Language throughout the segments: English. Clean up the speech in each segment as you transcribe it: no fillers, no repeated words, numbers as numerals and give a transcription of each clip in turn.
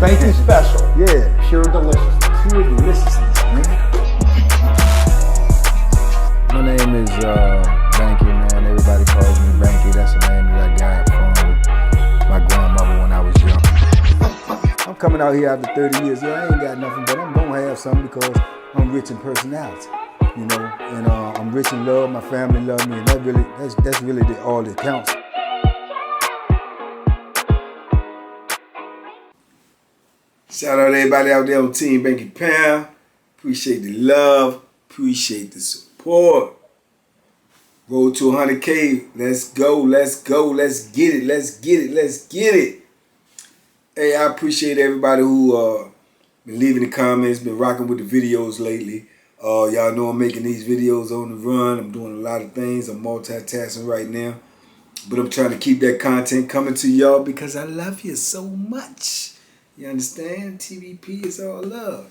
Banky special. Yeah. Pure deliciousness. Pure deliciousness, man. My name is Banky, man. Everybody calls me Banky. That's the name that I got from my grandmother when I was young. I'm coming out here after 30 years. Yeah, I ain't got nothing, but I'm gonna have something because I'm rich in personality, you know, and I'm rich in love. My family love me, and that's really all that counts. Shout out to everybody out there on Team Banky Pound. Appreciate the love. Appreciate the support. Road to 100K. Let's go. Let's go. Let's get it. Let's get it. Let's get it. Hey, I appreciate everybody who been leaving the comments, been rocking with the videos lately. Y'all know I'm making these videos on the run. I'm doing a lot of things. I'm multitasking right now. But I'm trying to keep that content coming to y'all because I love you so much. You understand? TVP is all love.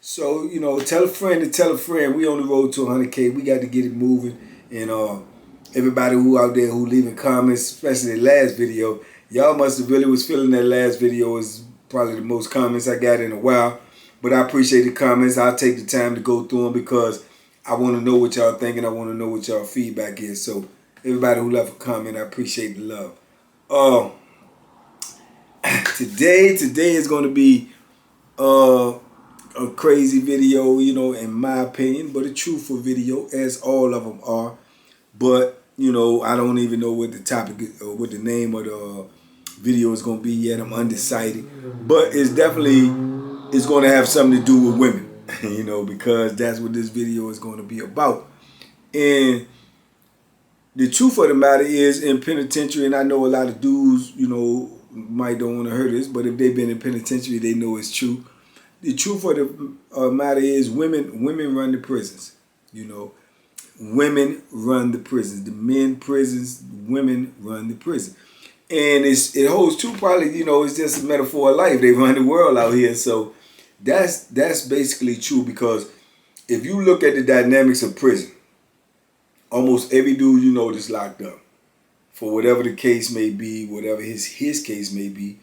So, you know, tell a friend to tell a friend. We on the road to 100K. We got to get it moving. And everybody who out there who leaving comments, especially the last video, y'all must have really was feeling that last video is probably the most comments I got in a while. But I appreciate the comments. I'll take the time to go through them because I want to know what y'all think and I want to know what y'all feedback is. So everybody who left a comment, I appreciate the love. Today is going to be a crazy video, you know, in my opinion, but a truthful video, as all of them are. But, you know, I don't even know what the topic or what the name of the video is going to be yet. I'm undecided. But it's definitely, it's going to have something to do with women, you know, because that's what this video is going to be about. And the truth of the matter is, in penitentiary, and I know a lot of dudes, you know, might don't want to hear this, but if they've been in penitentiary, they know it's true. The truth of the matter is, women run the prisons. You know, women run the prisons. The men prisons, women run the prison, and it holds true. Probably, you know, it's just a metaphor of life. They run the world out here, so that's basically true. Because if you look at the dynamics of prison, almost every dude you know that's locked up, for whatever the case may be, whatever his case may be,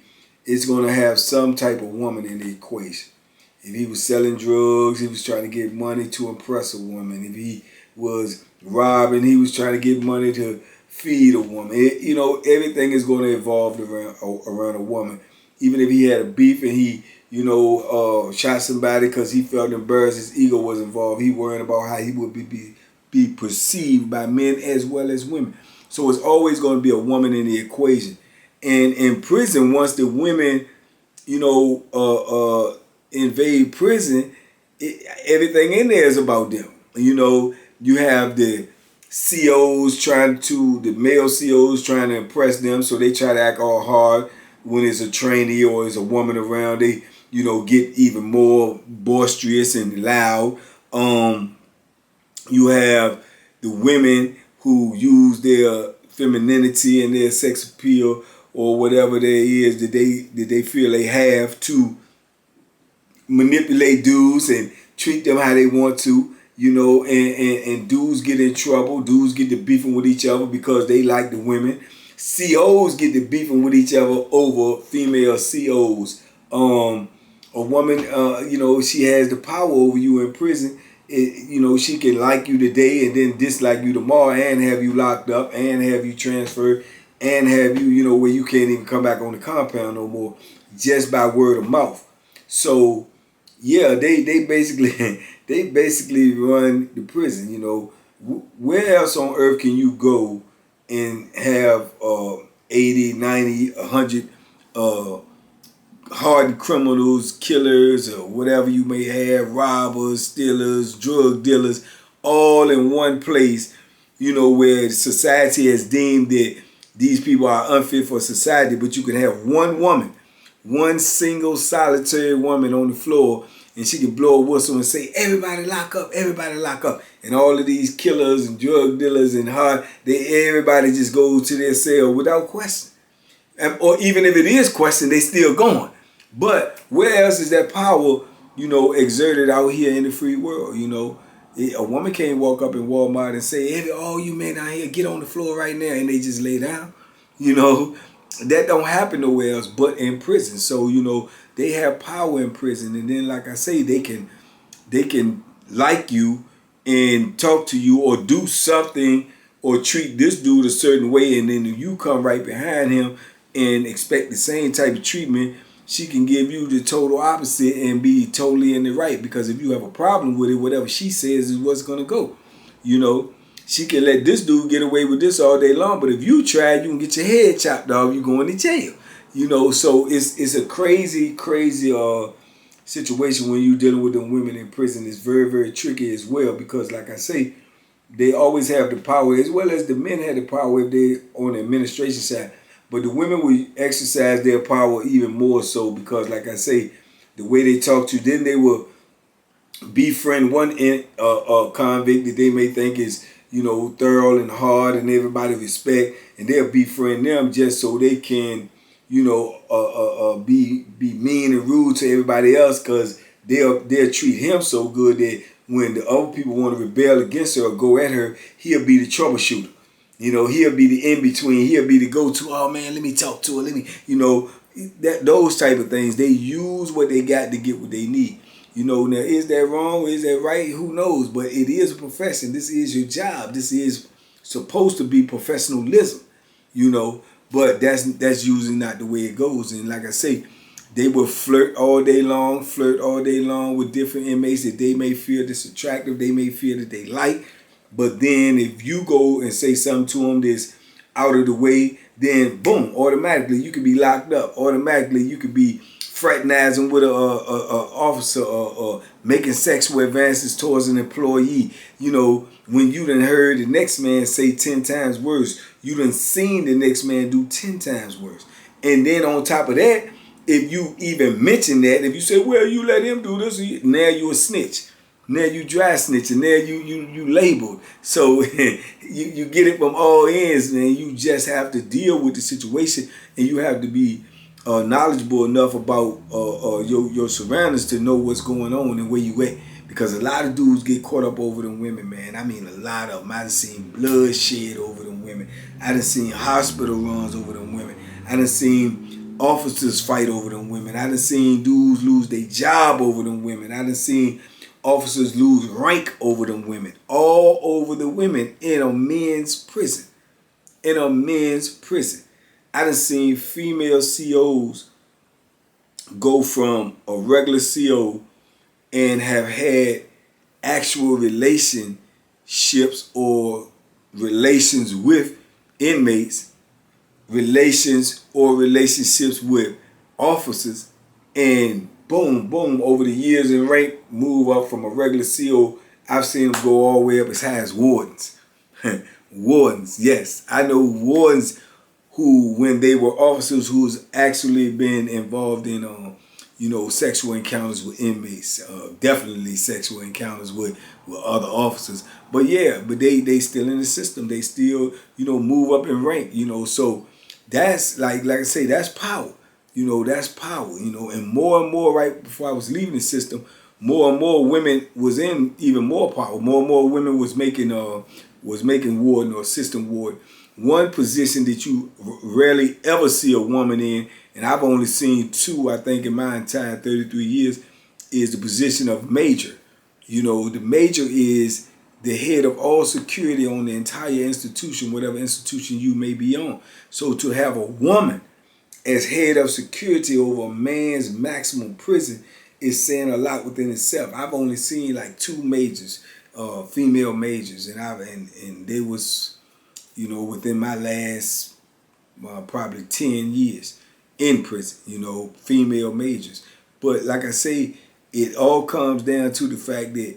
it's going to have some type of woman in the equation. If he was selling drugs, he was trying to get money to impress a woman. If he was robbing, he was trying to get money to feed a woman. You know, everything is going to evolve around a woman. Even if he had a beef and he, you know, shot somebody because he felt embarrassed, his ego was involved. He worried about how he would be perceived by men as well as women. So it's always going to be a woman in the equation. And in prison, once the women, you know, invade prison, everything in there is about them. You know, you have the COs the male COs trying to impress them, so they try to act all hard. When it's a trainee or it's a woman around, they, you know, get even more boisterous and loud. You have the women who use their femininity and their sex appeal or whatever there is that they feel they have to manipulate dudes and treat them how they want to, you know, and dudes get in trouble. Dudes get to beefing with each other because they like the women. COs get to beefing with each other over female COs. A woman, you know, she has the power over you in prison. You know, she can like you today and then dislike you tomorrow and have you locked up and have you transferred and have you, you know, where you can't even come back on the compound no more just by word of mouth. So, yeah, they basically run the prison. You know, where else on earth can you go and have 80, 90, 100 hardened criminals, killers, or whatever you may have, robbers, stealers, drug dealers, all in one place, you know, where society has deemed that these people are unfit for society, but you can have one woman, one single solitary woman on the floor, and she can blow a whistle and say, everybody lock up, everybody lock up. And all of these killers and drug dealers and everybody just goes to their cell without question. Or even if it is questioned, they still going. But where else is that power, you know, exerted out here in the free world? You know, a woman can't walk up in Walmart and say, hey, all you men out here, get on the floor right now, and they just lay down. You know, that don't happen nowhere else but in prison. So, you know, they have power in prison. And then, like I say, they can like you and talk to you or do something or treat this dude a certain way, and then you come right behind him and expect the same type of treatment. She can give you the total opposite and be totally in the right, because if you have a problem with it, whatever she says is what's gonna go. You know, she can let this dude get away with this all day long, but if you try, you can get your head chopped off. You going to jail. You know, so it's a crazy situation when you dealing with them women in prison. It's very, very tricky as well, because like I say, they always have the power, as well as the men have the power if they on the administration side. But the women will exercise their power even more so, because like I say, the way they talk to you, then they will befriend one convict that they may think is, you know, thorough and hard and everybody respect, and they'll befriend them just so they can, you know, be mean and rude to everybody else, because they'll treat him so good that when the other people want to rebel against her or go at her, he'll be the troubleshooter. You know, he'll be the in-between. He'll be the go-to. Oh, man, let me talk to her. Let me, you know, those type of things. They use what they got to get what they need. You know, now, is that wrong? Is that right? Who knows? But it is a profession. This is your job. This is supposed to be professionalism, you know. But that's usually not the way it goes. And like I say, they will flirt all day long with different inmates that they may feel this attractive, they may feel that they like. But then if you go and say something to them that's out of the way, then boom, automatically you could be locked up. Automatically you could be fraternizing with a officer, or making sexual advances towards an employee. You know, when you done heard the next man say 10 times worse, you done seen the next man do 10 times worse. And then on top of that, if you even mention that, if you say, well, you let him do this, now you a snitch. Now you dry snitching. Now you labeled. So you get it from all ends, man. You just have to deal with the situation, and you have to be knowledgeable enough about your surroundings to know what's going on and where you at. Because a lot of dudes get caught up over them women, man. I mean, a lot of them. I done seen bloodshed over them women. I done seen hospital runs over them women. I done seen officers fight over them women. I done seen dudes lose their job over them women. I done seen officers lose rank over them women. All over the women in a men's prison. In a men's prison. I done seen female COs go from a regular CO and have had actual relationships or relations with inmates, relations or relationships with officers, and boom, boom, over the years in rank, move up from a regular CO. I've seen them go all the way up as high as wardens. Wardens, yes. I know wardens who, when they were officers who's actually been involved in, you know, sexual encounters with inmates, definitely sexual encounters with other officers. But yeah, but they still in the system. They still, you know, move up in rank, you know. So that's like I say, that's power. You know, that's power, you know. And more, right before I was leaving the system, more and more women was in even more power. More and more women was making warden or assistant warden. One position that you rarely ever see a woman in, and I've only seen two, I think, in my entire 33 years, is the position of major. You know, the major is the head of all security on the entire institution, whatever institution you may be on. So to have a woman as head of security over a man's maximum prison is saying a lot within itself. I've only seen like two majors, female majors, and they was, you know, within my last probably 10 years in prison, you know, female majors. But like I say, it all comes down to the fact that,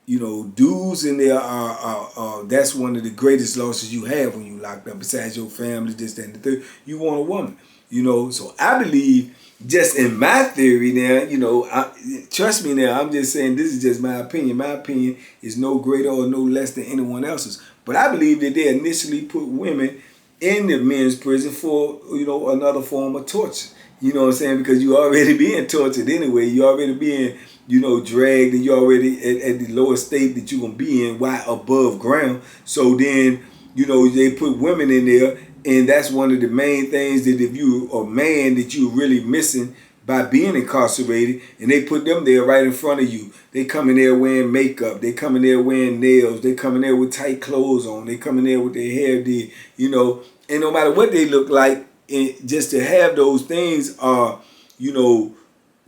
you know, dudes in there are that's one of the greatest losses you have when you locked up, besides your family, this, that, and the third. You want a woman, you know. So I believe, just in my theory now, you know, trust me now, I'm just saying this is just my opinion. My opinion is no greater or no less than anyone else's. But I believe that they initially put women in the men's prison for, you know, another form of torture. You know what I'm saying? Because you already being tortured anyway. You already being, you know, dragged, and you already at the lowest state that you're going to be in while above ground. So then, you know, they put women in there And that's one of the main things that if you are a man that you're really missing by being incarcerated, and they put them there right in front of you. They come in there wearing makeup. They come in there wearing nails. They come in there with tight clothes on. They come in there with their hair did, you know. And no matter what they look like, just to have those things are, you know,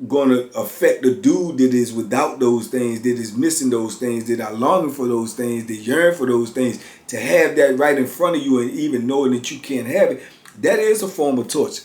going to affect the dude that is without those things, that is missing those things, that are longing for those things, that yearn for those things. To have that right in front of you and even knowing that you can't have it, that is a form of torture.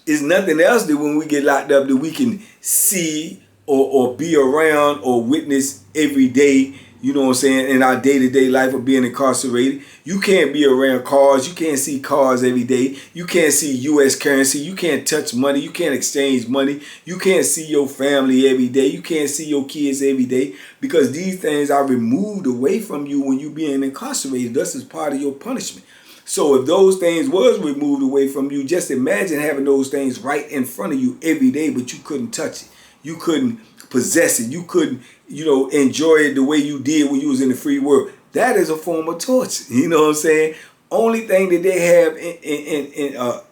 It's nothing else that when we get locked up that we can see or be around or witness every day, you know what I'm saying, in our day-to-day life of being incarcerated. You can't be around cars. You can't see cars every day. You can't see U.S. currency. You can't touch money. You can't exchange money. You can't see your family every day. You can't see your kids every day, because these things are removed away from you when you being incarcerated. This is part of your punishment. So if those things was removed away from you, just imagine having those things right in front of you every day, but you couldn't touch it. You couldn't possess it. You couldn't, you know, enjoy it the way you did when you was in the free world. That is a form of torture. You know what I'm saying? Only thing that they have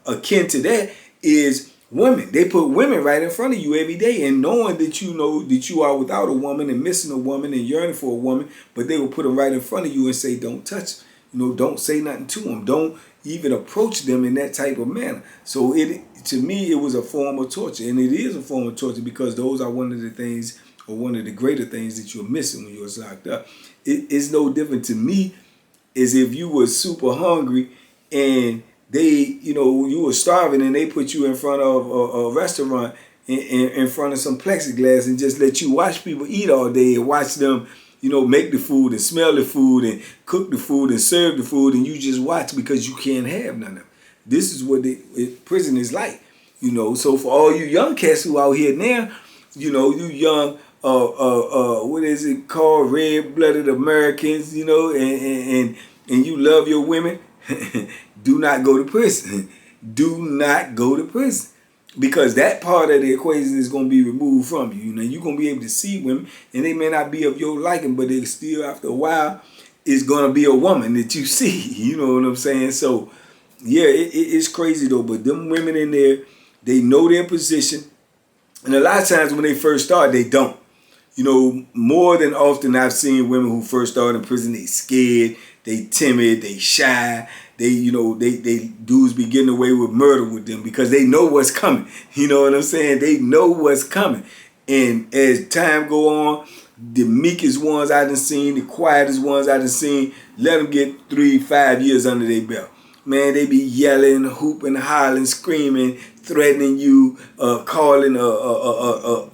akin to that is women. They put women right in front of you every day, and knowing that you know that you are without a woman and missing a woman and yearning for a woman, but they will put them right in front of you and say, don't touch them. You know, don't say nothing to them. Don't even approach them in that type of manner. So to me, it was a form of torture. And it is a form of torture because those are one of the things, or one of the greater things, that you're missing when you're locked up. It's no different to me as if you were super hungry and they, you know, you were starving and they put you in front of a restaurant in front of some plexiglass and just let you watch people eat all day and watch them, you know, make the food and smell the food and cook the food and serve the food, and you just watch because you can't have none of it. This is what prison is like, you know. So for all you young cats who out here now, you know, you young, what is it called, red-blooded Americans, you know, and you love your women, do not go to prison. Do not go to prison. Because that part of the equation is going to be removed from you. You know, you're going to be able to see women, and they may not be of your liking, but they still, after a while, it's going to be a woman that you see. You know what I'm saying? So, yeah, it's crazy, though. But them women in there, they know their position. And a lot of times when they first start, they don't. You know, more than often I've seen women who first start in prison, they scared, they timid, they shy. They, you know, they dudes be getting away with murder with them because they know what's coming. You know what I'm saying? They know what's coming. And as time go on, the meekest ones I done seen, the quietest ones I done seen, let them get 3-5 years under their belt. Man, they be yelling, hooping, hollering, screaming, threatening you, calling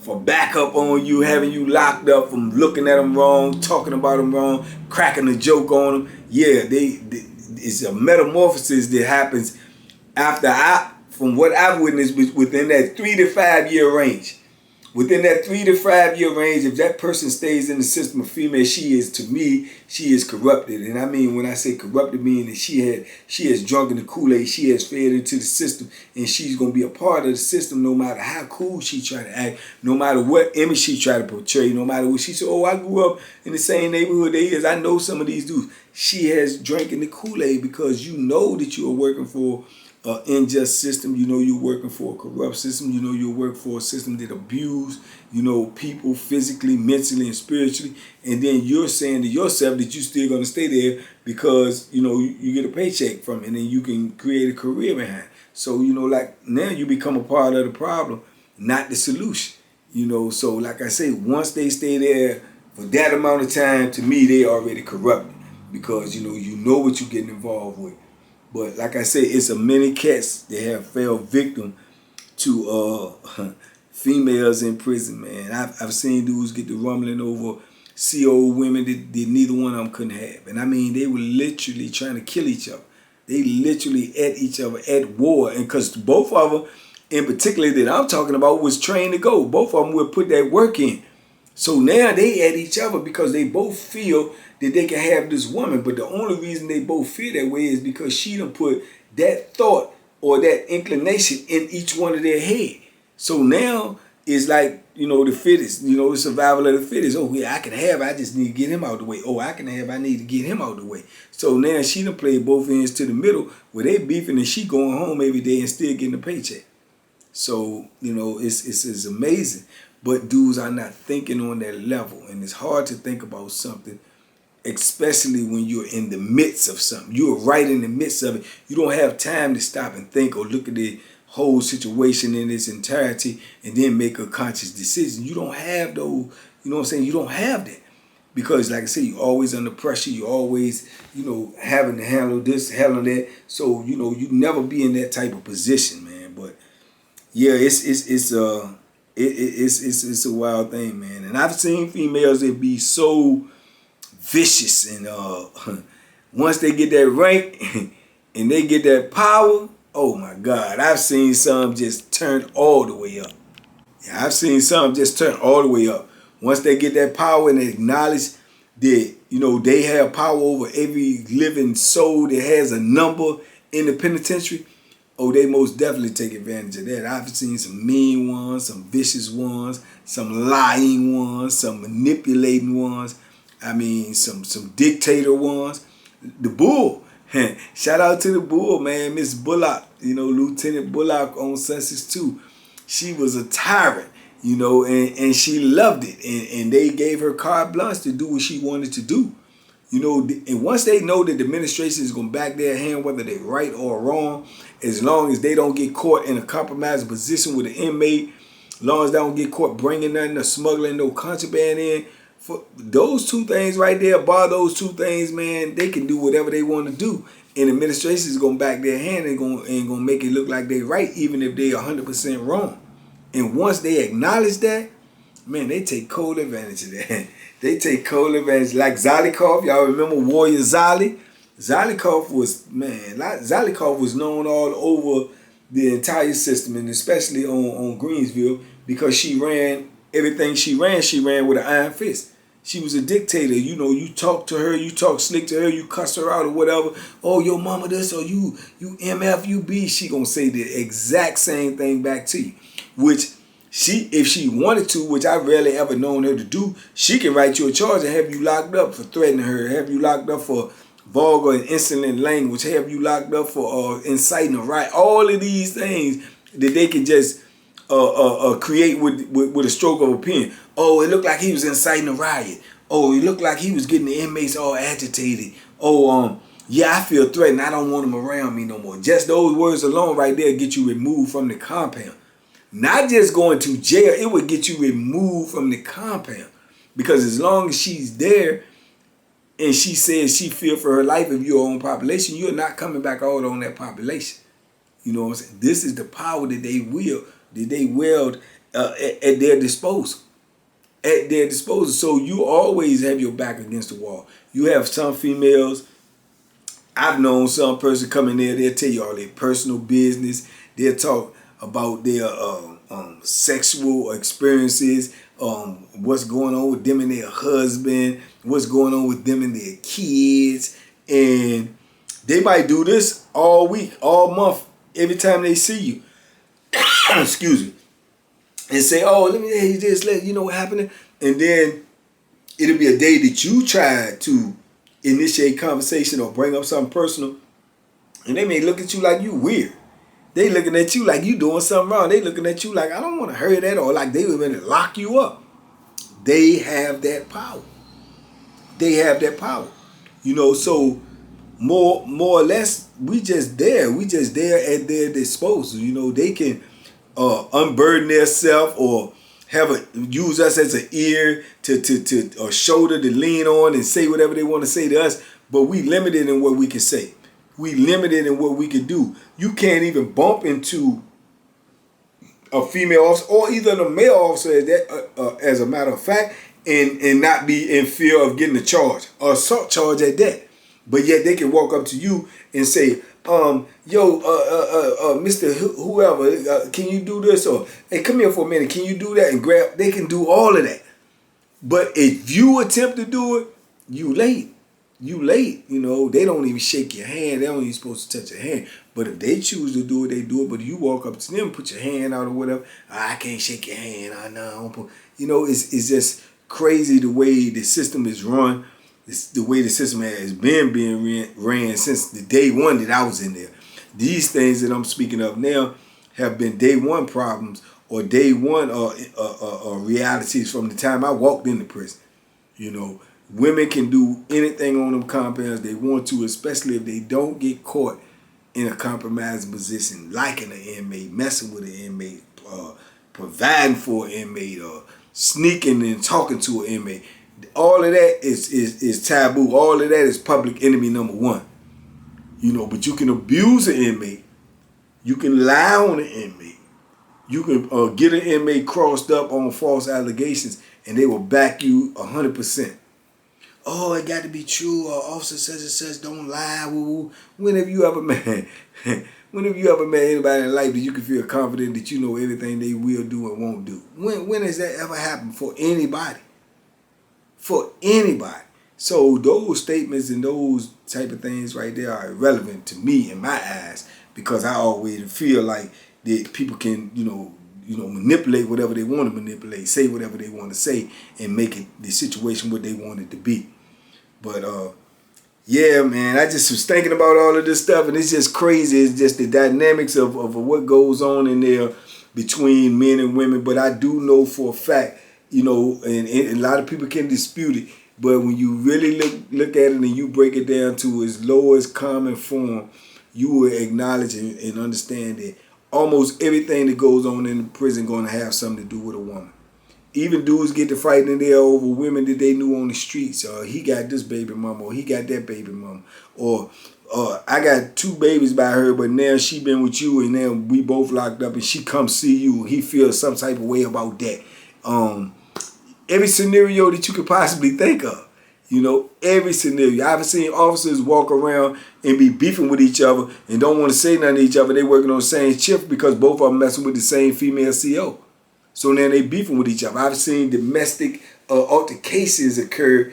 for backup on you, having you locked up from looking at them wrong, talking about them wrong, cracking a joke on them. Yeah, it's a metamorphosis that happens from what I've witnessed within that 3 to 5 year range. Within that 3 to 5 year range, if that person stays in the system, a female, to me, she is corrupted. And I mean, when I say corrupted, meaning that she has drunk in the Kool-Aid, she has fed into the system, and she's going to be a part of the system no matter how cool she try to act, no matter what image she try to portray, no matter what she said, oh, I grew up in the same neighborhood they is, I know some of these dudes. She has drank in the Kool-Aid because you know that you are working for an unjust system. You know you're working for a corrupt system. You know you're working for a system that abuse, you know, people physically, mentally, and spiritually. And then you're saying to yourself that you're still going to stay there because, you know, you get a paycheck from it and then you can create a career behind. So, you know, like now you become a part of the problem, not the solution. You know, so like I say, once they stay there for that amount of time, to me, they already corrupted because, you know what you're getting involved with. But like I say, it's a many cats that have fell victim to females in prison, man. I've seen dudes get the rumbling over CO women that neither one of them couldn't have. And I mean, they were literally trying to kill each other. They literally at each other at war. And because both of them, in particular that I'm talking about, was trained to go. Both of them would put that work in. So now they at each other because they both feel that they can have this woman. But the only reason they both feel that way is because she done put that thought or that inclination in each one of their head. So now it's like the fittest, the survival of the fittest. Oh, yeah, I can have, I just need to get him out the way. Oh, I can have, I need to get him out the way. So now she done played both ends to the middle where they beefing and she going home every day and still getting a paycheck. So, it's amazing. But dudes are not thinking on that level. And it's hard to think about something, especially when you're in the midst of something. You're right in the midst of it. You don't have time to stop and think or look at the whole situation in its entirety and then make a conscious decision. You don't have those, you know what I'm saying? You don't have that. Because like I said, you're always under pressure. You're always, having to handle this, handle that. So, you never be in that type of position, man. But yeah, it's a wild thing, man. And I've seen females that be so vicious and once they get that rank and they get that power, oh my God, I've seen some just turn all the way up. Yeah, I've seen some just turn all the way up. Once they get that power and they acknowledge that, they have power over every living soul that has a number in the penitentiary, oh, they most definitely take advantage of that. I've seen some mean ones, some vicious ones, some lying ones, some manipulating ones. I mean, some dictator ones. The Bull. Shout out to the Bull, man. Miss Bullock, Lieutenant Bullock on Census 2. She was a tyrant, and she loved it. And they gave her carte blanche to do what she wanted to do. And once they know that the administration is going to back their hand, whether they're right or wrong, as long as they don't get caught in a compromising position with an inmate, as long as they don't get caught bringing nothing or smuggling no contraband in, for those two things right there, bar those two things, man, they can do whatever they want to do. And the administration is going to back their hand and going to make it look like they're right, even if they're 100% wrong. And once they acknowledge that, man, they take cold advantage of that. They take cold advantage. Like Zalikov, y'all remember Warrior Zali? Zalikov was known all over the entire system, and especially on Greensville, because she ran everything she ran with an iron fist. She was a dictator. You talk to her, you talk slick to her, you cuss her out or whatever. Oh, your mama this, or you MF, you B. She gonna say the exact same thing back to you. Which if she wanted to, which I rarely ever known her to do, she can write you a charge and have you locked up for threatening her, have you locked up for vulgar and insolent language, have you locked up for inciting a riot. All of these things that they can just create with a stroke of a pen. Oh, it looked like he was inciting a riot. Oh, it looked like he was getting the inmates all agitated. Oh, yeah, I feel threatened. I don't want him around me no more. Just those words alone right there get you removed from the compound. Not just going to jail, it would get you removed from the compound. Because as long as she's there and she says she feels for her life of your own population, you're not coming back out on that population. You know what I'm saying? This is the power that they wield at their disposal. At their disposal. So you always have your back against the wall. You have some females, I've known some person come in there, they'll tell you all their personal business. They'll talk about their sexual experiences, what's going on with them and their husband, what's going on with them and their kids. And they might do this all week, all month, every time they see you. Excuse me. And say, oh, let me just let you know what happened. And then it'll be a day that you try to initiate conversation or bring up something personal. And they may look at you like you weird. They looking at you like you doing something wrong. They looking at you like, I don't want to hear that, or like they were going to lock you up. They have that power. They have that power. So more or less, we just there. We just there at their disposal. They can unburden themselves or use us as an ear to or shoulder to lean on and say whatever they want to say to us. But we limited in what we can say. We limited in what we can do. You can't even bump into a female officer or even a male officer as a matter of fact, and not be in fear of getting a charge or assault charge at that. But yet they can walk up to you and say, Mr. Whoever, can you do this? Or, hey, come here for a minute. Can you do that? And grab. They can do all of that. But if you attempt to do it, you late. you late, you know. They don't even shake your hand. They don't even supposed to touch your hand. But if they choose to do it, they do it. But if you walk up to them, put your hand out or whatever, I can't shake your hand. I know. You know, it's just crazy the way the system is run. It's the way the system has been being ran since the day one that I was in there. These things that I'm speaking of now have been day one problems or day one realities from the time I walked into prison. You know, women can do anything on them compounds they want to, especially if they don't get caught in a compromising position, liking an inmate, messing with an inmate, providing for an inmate, or sneaking and talking to an inmate. All of that is taboo. All of that is public enemy number one. You know, but you can abuse an inmate. You can lie on an inmate. You can get an inmate crossed up on false allegations, and they will back you 100%. Oh, it got to be true. Officer says it says don't lie. Woo. When have you ever met? When have you ever met anybody in life that you can feel confident that you know everything they will do and won't do? When has that ever happened for anybody? For anybody. So those statements and those type of things right there are irrelevant to me in my eyes, because I always feel like that people can, you know, manipulate whatever they want to manipulate, say whatever they want to say, and make it the situation what they want it to be. But yeah, man, I just was thinking about all of this stuff, and it's just crazy. It's just the dynamics of what goes on in there between men and women. But I do know for a fact, you know, and a lot of people can dispute it, but when you really look at it and you break it down to its lowest common form, you will acknowledge and understand that almost everything that goes on in the prison going to have something to do with a woman. Even dudes get to fighting in there over women that they knew on the streets. He got this baby mama, or he got that baby mama, or I got 2 babies by her, but now she been with you, and now we both locked up, and she come see you. He feels some type of way about that. Every scenario that you could possibly think of. You know, every scenario. I've seen officers walk around and be beefing with each other and don't want to say nothing to each other. They working on the same shift because both of them messing with the same female CO. So now they beefing with each other. I've seen domestic altercations occur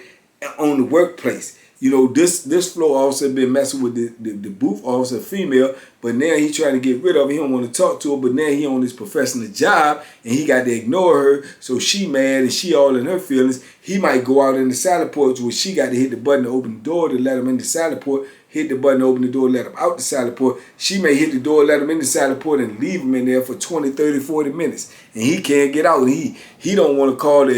on the workplace. You know, this floor officer been messing with the booth officer, female, but now he trying to get rid of her. He don't want to talk to her, but now he on his professional job, and he got to ignore her, so she mad, and she all in her feelings. He might go out in the salad porch where she got to hit the button to open the door to let him in the salad porch, hit the button to open the door, let him out the salad porch. She may hit the door, let him in the salad porch, and leave him in there for 20, 30, 40 minutes, and he can't get out. And he don't want to call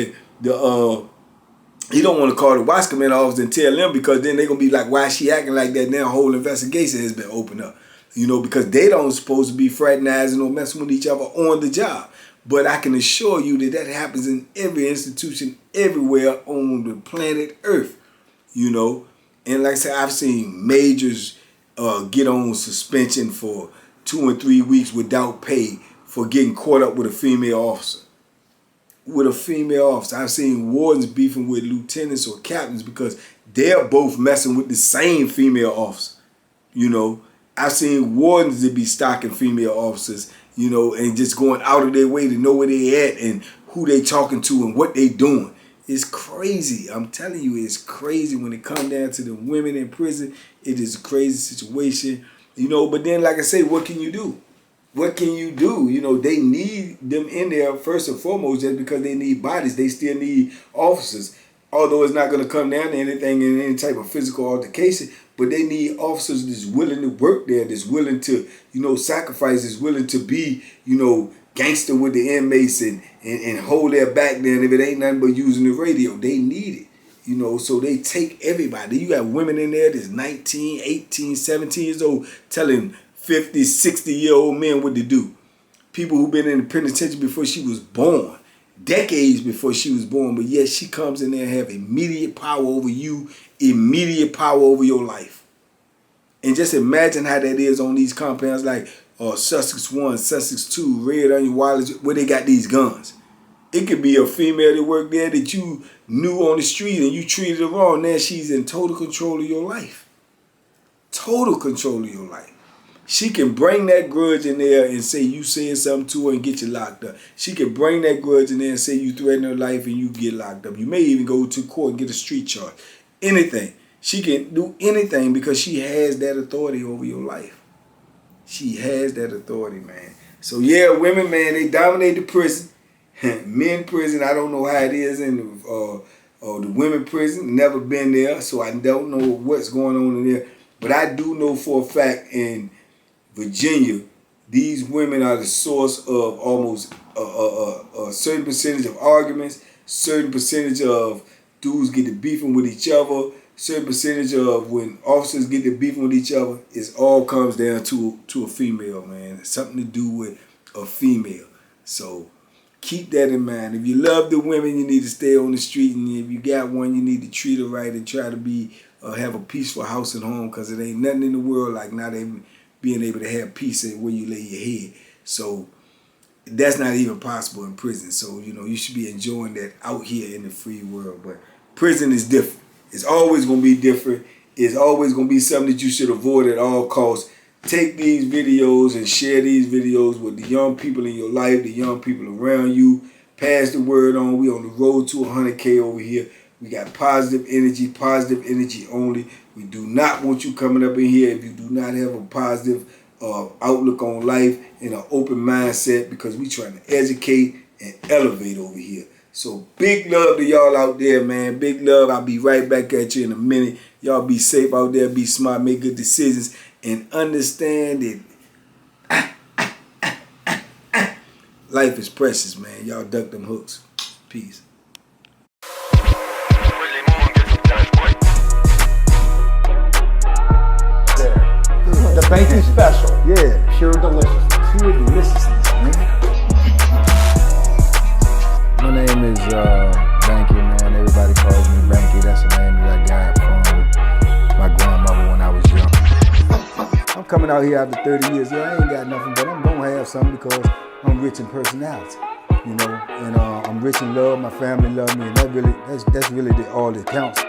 he don't want to call the watch command officer and tell them, because then they're going to be like, why is she acting like that? Now a whole investigation has been opened up. You know, because they don't supposed to be fraternizing or messing with each other on the job. But I can assure you that happens in every institution, everywhere on the planet Earth. You know, and like I said, I've seen majors get on suspension for 2 and 3 weeks without pay for getting caught up with a female officer. I've seen wardens beefing with lieutenants or captains because they're both messing with the same female officer. You know, I've seen wardens that be stalking female officers, you know, and just going out of their way to know where they at and who they talking to and what they doing. It's crazy. I'm telling you, it's crazy when it comes down to the women in prison. It is a crazy situation, you know, but then, like I say, what can you do? What can you do? You know, they need them in there first and foremost just because they need bodies. They still need officers. Although it's not going to come down to anything in any type of physical altercation, but they need officers that's willing to work there, that's willing to, you know, sacrifice, that's willing to be, you know, gangster with the inmates and hold their back there. And if it ain't nothing but using the radio, they need it. You know, so they take everybody. You got women in there that's 19, 18, 17 years old telling 50, 60-year-old men what to do. People who've been in the penitentiary before she was born, decades before she was born, but yet she comes in there and have immediate power over you, immediate power over your life. And just imagine how that is on these compounds like Sussex 1, Sussex 2, Red Onion, Wallace, where they got these guns. It could be a female that worked there that you knew on the street and you treated her wrong. Now she's in total control of your life. Total control of your life. She can bring that grudge in there and say you said something to her and get you locked up. She can bring that grudge in there and say you threatened her life and you get locked up. You may even go to court and get a street charge. Anything. She can do anything because she has that authority over your life. She has that authority, man. So yeah, women, man, they dominate the prison. Men prison, I don't know how it is in the women prison. Never been there, so I don't know what's going on in there. But I do know for a fact in Virginia, these women are the source of almost a certain percentage of arguments, certain percentage of dudes get to beefing with each other, certain percentage of when officers get to beefing with each other. It all comes down to a female, man. It's something to do with a female. So keep that in mind. If you love the women, you need to stay on the street, and if you got one, you need to treat her right and try to be have a peaceful house and home, because it ain't nothing in the world like not being able to have peace where you lay your head. So that's not even possible in prison. So, you know, you should be enjoying that out here in the free world. But prison is different. It's always going to be different. It's always going to be something that you should avoid at all costs. Take these videos and share these videos with the young people in your life, the young people around you. Pass the word on. We on the road to 100K over here. We got positive energy only. We do not want you coming up in here if you do not have a positive outlook on life and an open mindset, because we trying to educate and elevate over here. So big love to y'all out there, man. Big love. I'll be right back at you in a minute. Y'all be safe out there. Be smart. Make good decisions. And understand that life is precious, man. Y'all duck them hooks. Peace. The Banky special. Yeah. Pure deliciousness. Pure deliciousness, man. My name is Banky, man. Everybody calls me Banky. That's the name that I got from my grandmother when I was young. I'm coming out here after 30 years. Yeah, I ain't got nothing, but I'm gonna have something because I'm rich in personality, you know, and I'm rich in love. My family love me, and that's really all that counts.